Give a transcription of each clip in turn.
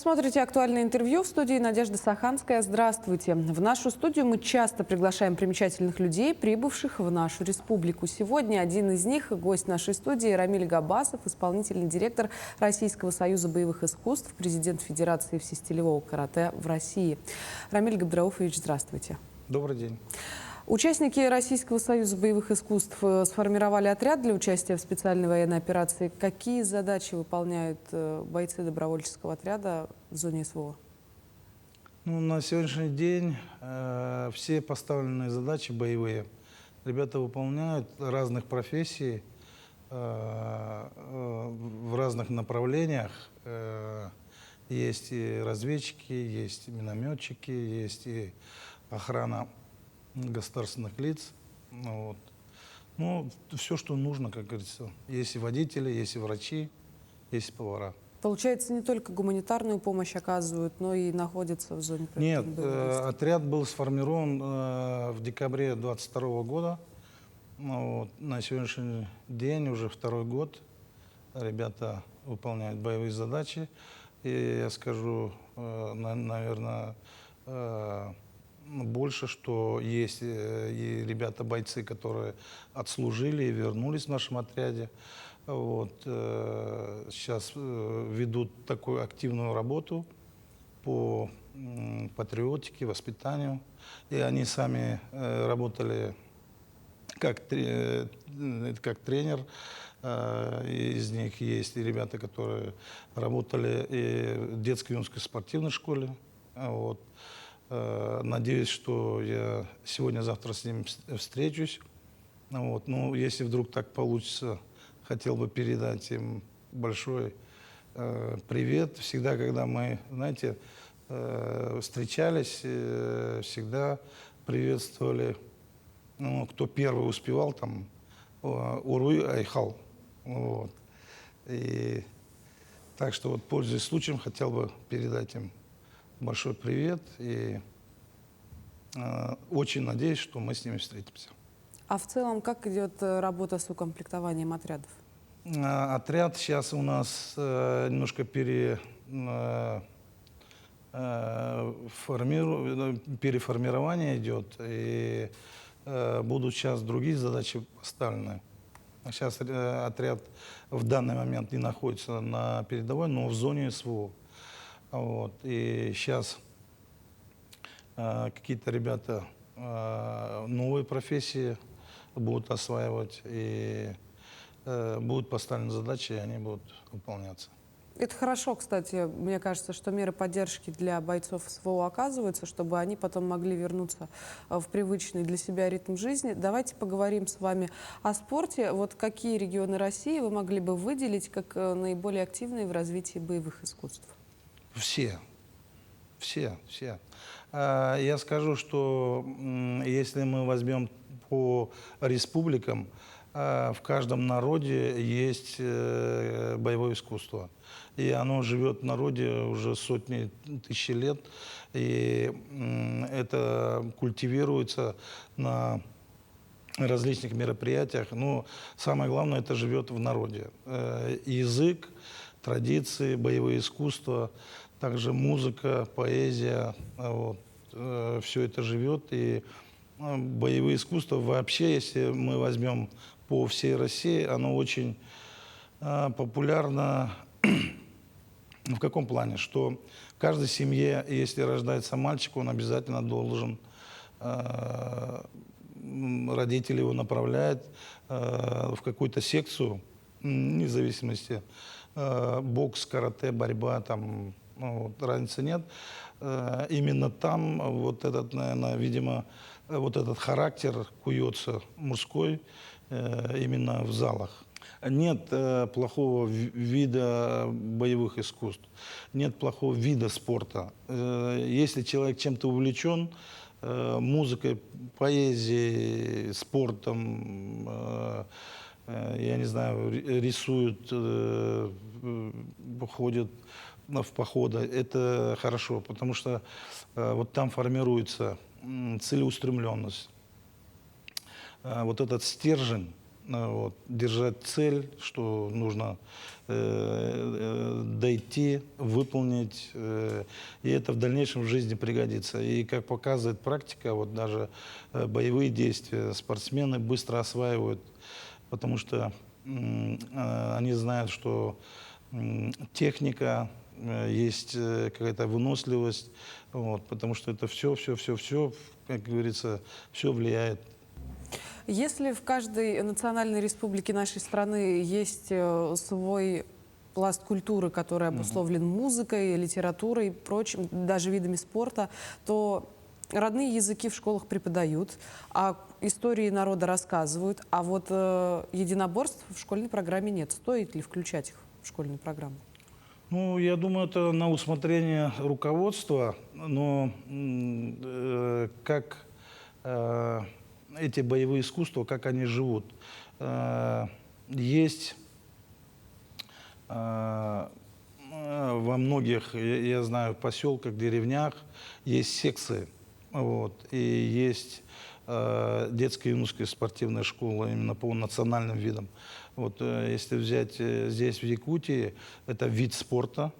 смотрите «Актуальное интервью», в студии Надежда Саханская. Здравствуйте. В нашу студию мы часто приглашаем примечательных людей, прибывших в нашу республику. Сегодня один из них, гость нашей студии, Рамиль Габасов, исполнительный директор Российского союза боевых искусств, президент Федерации всестилевого карате в России. Рамиль Габдрауфович, здравствуйте. Добрый день. Участники Российского союза боевых искусств сформировали отряд для участия в специальной военной операции. Какие задачи выполняют бойцы добровольческого отряда в зоне СВО? Ну, на сегодняшний день все поставленные задачи боевые ребята выполняют разных профессий, в разных направлениях. Есть и разведчики, есть и минометчики, есть и охрана государственных лиц. Вот. Ну, все, что нужно, как говорится. Есть и водители, есть и врачи, есть и повара. Получается, не только гуманитарную помощь оказывают, но и находятся в зоне Нет, боевых действий. отряд был сформирован в декабре 2022 года. Ну, вот, на сегодняшний день, уже второй год, ребята выполняют боевые задачи. И я скажу, наверное, больше, что есть и ребята-бойцы, которые отслужили и вернулись в нашем отряде. Вот, сейчас ведут такую активную работу по патриотике, воспитанию. И они сами работали как тренер. Из них есть и ребята, которые работали и в детско-юношеской спортивной школе. Вот. Надеюсь, что я сегодня-завтра с ним встречусь. Вот. Ну, если вдруг так получится, хотел бы передать им большой привет. Всегда, когда мы, знаете, встречались, всегда приветствовали, ну, кто первый успевал, там, Уруй Айхал. Вот. И так что, вот, пользуясь случаем, хотел бы передать им большой привет и очень надеюсь, что мы с ними встретимся. А в целом, как идет работа с укомплектованием отрядов? Отряд сейчас у нас немножко переформирование идет, и будут сейчас другие задачи поставлены. Сейчас отряд в данный момент не находится на передовой, но в зоне СВО. Вот. И сейчас какие-то ребята новые профессии будут осваивать, и будут поставлены задачи, и они будут выполняться. Это хорошо, кстати. Мне кажется, что меры поддержки для бойцов СВО оказываются, чтобы они потом могли вернуться в привычный для себя ритм жизни. Давайте поговорим с вами о спорте. Вот какие регионы России вы могли бы выделить как наиболее активные в развитии боевых искусств? Все. Я скажу, что если мы возьмем по республикам, в каждом народе есть боевое искусство. И оно живет в народе уже сотни тысяч лет. И это культивируется на различных мероприятиях. Но самое главное, это живет в народе. Язык, традиции, боевые искусства, также музыка, поэзия. Вот. Все это живет. И боевые искусства вообще, если мы возьмем по всей России, оно очень популярно. В каком плане? Что в каждой семье, если рождается мальчик, он обязательно должен, родители его направляют в какую-то секцию, вне зависимости, бокс, карате, борьба, там, ну, вот, разницы нет. Именно там вот этот, наверное, видимо, вот этот характер куется мужской именно в залах. Нет плохого вида боевых искусств, нет плохого вида спорта. Если человек чем-то увлечен, музыкой, поэзией, спортом, я не знаю, рисует, ходит в походы, это хорошо, потому что вот там формируется целеустремленность, вот этот стержень, Вот, держать цель, что нужно дойти, выполнить, и это в дальнейшем в жизни пригодится. И как показывает практика, вот даже боевые действия спортсмены быстро осваивают, потому что они знают, что техника, есть какая-то выносливость, вот, потому что это все, как говорится, все влияет. Если в каждой национальной республике нашей страны есть свой пласт культуры, который обусловлен музыкой, литературой, прочим, даже видами спорта, то родные языки в школах преподают, а истории народа рассказывают, а вот единоборств в школьной программе нет. Стоит ли включать их в школьную программу? Ну, я думаю, это на усмотрение руководства, но как эти боевые искусства, как они живут. Есть во многих, я знаю, поселках, деревнях есть секции, вот, и есть детская и юношеская спортивная школа именно по национальным видам. Вот, если взять здесь, в Якутии, это вид спорта,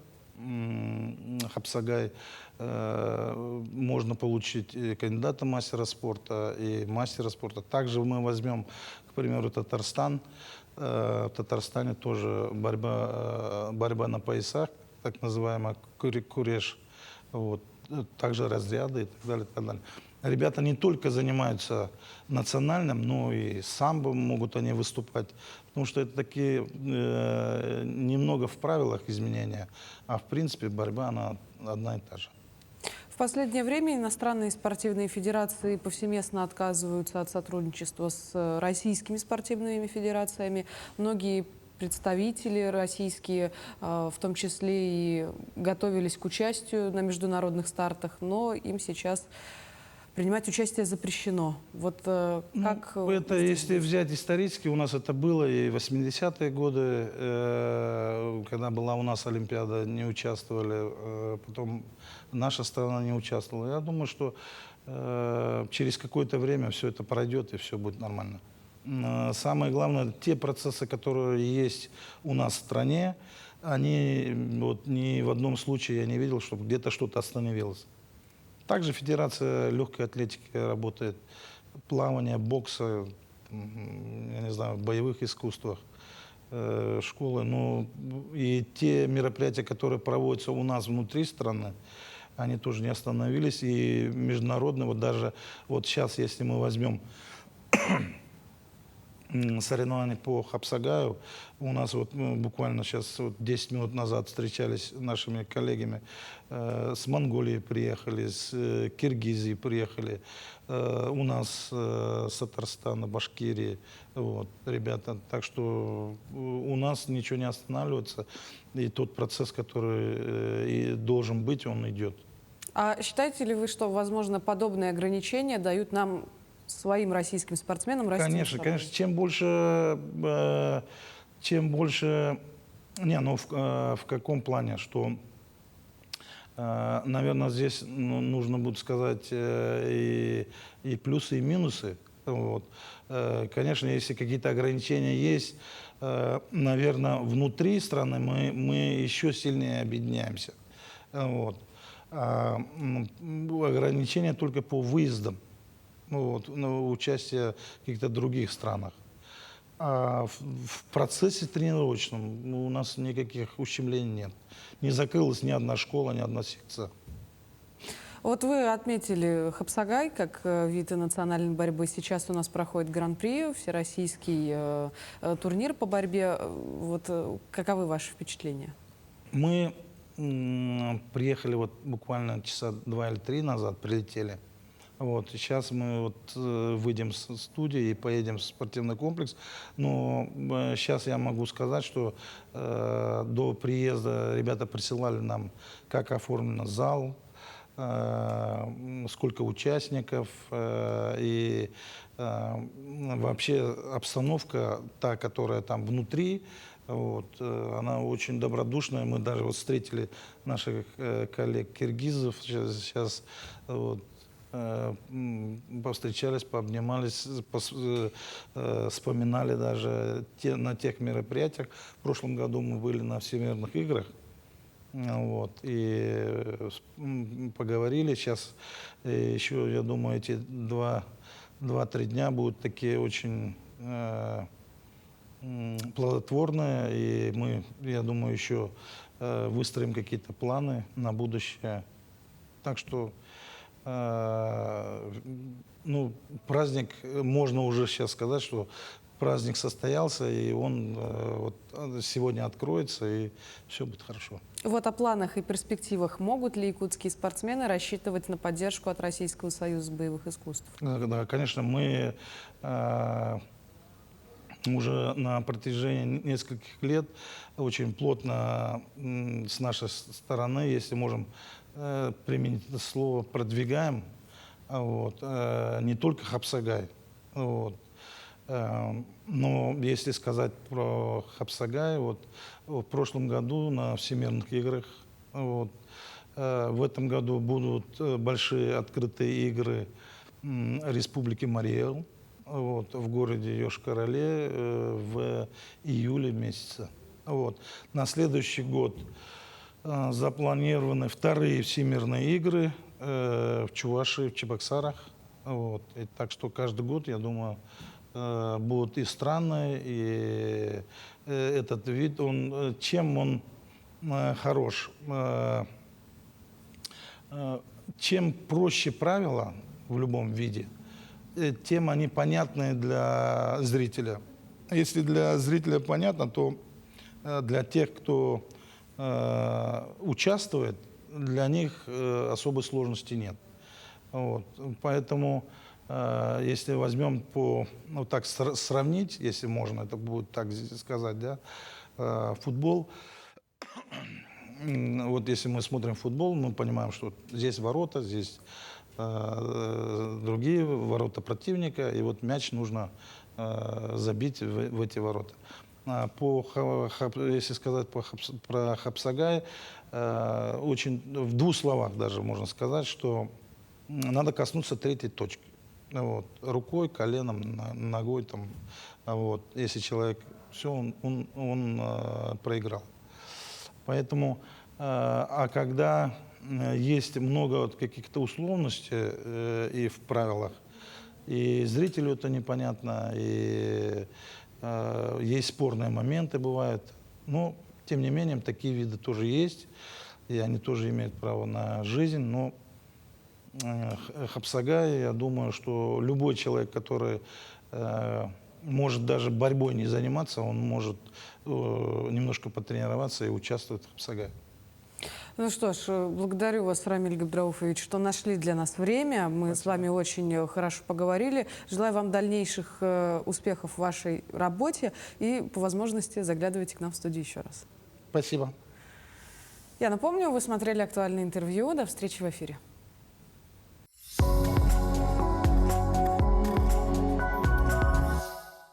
Хапсагай, можно получить и кандидата мастера спорта, и мастера спорта. Также мы возьмем, к примеру, Татарстан. В Татарстане тоже борьба на поясах, так называемая куреш. Вот. Также разряды и так далее, и так далее. Ребята не только занимаются национальным, но и самбо могут они выступать. Потому что это такие немного в правилах изменения, а в принципе борьба она одна и та же. В последнее время иностранные спортивные федерации повсеместно отказываются от сотрудничества с российскими спортивными федерациями. Многие представители российские, в том числе и готовились к участию на международных стартах, но им сейчас принимать участие запрещено. Вот как... Ну, это, если взять исторически, у нас это было и в 80-е годы, когда была у нас Олимпиада, не участвовали, потом наша страна не участвовала. Я думаю, что через какое-то время все это пройдет и все будет нормально. Самое главное, те процессы, которые есть у нас в стране, они вот ни в одном случае я не видел, чтобы где-то что-то остановилось. Также Федерация легкой атлетики работает, плавание, бокса, я не знаю, боевых искусствах, школы. Ну, и те мероприятия, которые проводятся у нас внутри страны, они тоже не остановились. И международные, вот даже вот сейчас, если мы возьмем соревнования по Хапсагаю. У нас вот буквально сейчас, вот 10 минут назад встречались с нашими коллегами. С Монголии приехали, с Киргизии приехали. У нас с Татарстана, Башкирии. Вот, ребята, так что у нас ничего не останавливается. И тот процесс, который и должен быть, он идет. А считаете ли вы, что, возможно, подобные ограничения дают нам, своим российским спортсменам, расти? Конечно, конечно. Чем больше... Не, ну в каком плане? Что, наверное, здесь нужно будет сказать и плюсы, и минусы. Вот. Конечно, если какие-то ограничения есть, наверное, внутри страны мы еще сильнее объединяемся. Вот. Ограничения только по выездам. Вот, на участие в каких-то других странах. А в процессе тренировочном у нас никаких ущемлений нет. Не закрылась ни одна школа, ни одна секция. Вот вы отметили Хапсагай как вид национальной борьбы. Сейчас у нас проходит Гран-при, всероссийский турнир по борьбе. Вот каковы ваши впечатления? Мы приехали вот буквально часа 2 или 3 назад, прилетели. Вот, сейчас мы вот выйдем с студии и поедем в спортивный комплекс. Но сейчас я могу сказать, что до приезда ребята присылали нам, как оформлен зал, сколько участников и вообще обстановка, та, которая там внутри, вот, она очень добродушная. Мы даже вот встретили наших коллег киргизов сейчас вот, повстречались, пообнимались, вспоминали даже на тех мероприятиях. В прошлом году мы были на Всемирных играх. Вот, и поговорили. Сейчас еще, я думаю, эти 2-3 дня будут такие очень плодотворные. И мы, я думаю, еще выстроим какие-то планы на будущее. Так что ну, праздник, можно уже сейчас сказать, что праздник состоялся, и он вот сегодня откроется, и все будет хорошо. Вот о планах и перспективах. Могут ли якутские спортсмены рассчитывать на поддержку от Российского союза боевых искусств? Да, конечно, мы уже на протяжении нескольких лет очень плотно с нашей стороны, если можем применить это слово, продвигаем вот, не только Хапсагай. Вот, но если сказать про Хапсагай, вот, в прошлом году на Всемирных играх, вот, в этом году будут большие открытые игры Республики Марий-Эл, вот, в городе Йошкар-Оле в июле месяце. Вот. На следующий год запланированы вторые всемирные игры в Чувашии, в Чебоксарах. Вот. И так что каждый год, я думаю, будут и страны, и этот вид, чем он хорош? Чем проще правила в любом виде, тем они понятны для зрителя. Если для зрителя понятно, то для тех, кто участвует, для них особой сложности нет. Вот. Поэтому, если возьмем вот так сравнить, если можно, это будет так сказать, да, футбол. Вот если мы смотрим футбол, мы понимаем, что здесь ворота, здесь другие ворота противника, и вот мяч нужно забить в эти ворота. Если сказать про Хапсагай, очень в 2 словах даже можно сказать, что надо коснуться 3-й точки. Вот, рукой, коленом, ногой. Там, вот, если человек все, он проиграл. Поэтому, когда есть много вот каких-то условностей и в правилах, и зрителю это непонятно, и есть спорные моменты, бывают. Но, тем не менее, такие виды тоже есть, и они тоже имеют право на жизнь. Но Хапсагай, я думаю, что любой человек, который может даже борьбой не заниматься, он может немножко потренироваться и участвовать в Хапсагае. Ну что ж, благодарю вас, Рамиль Габдрауфович, что нашли для нас время. Мы с вами очень хорошо поговорили. Желаю вам дальнейших успехов в вашей работе и, по возможности, заглядывайте к нам в студию еще раз. Спасибо. Я напомню, вы смотрели «Актуальное интервью». До встречи в эфире.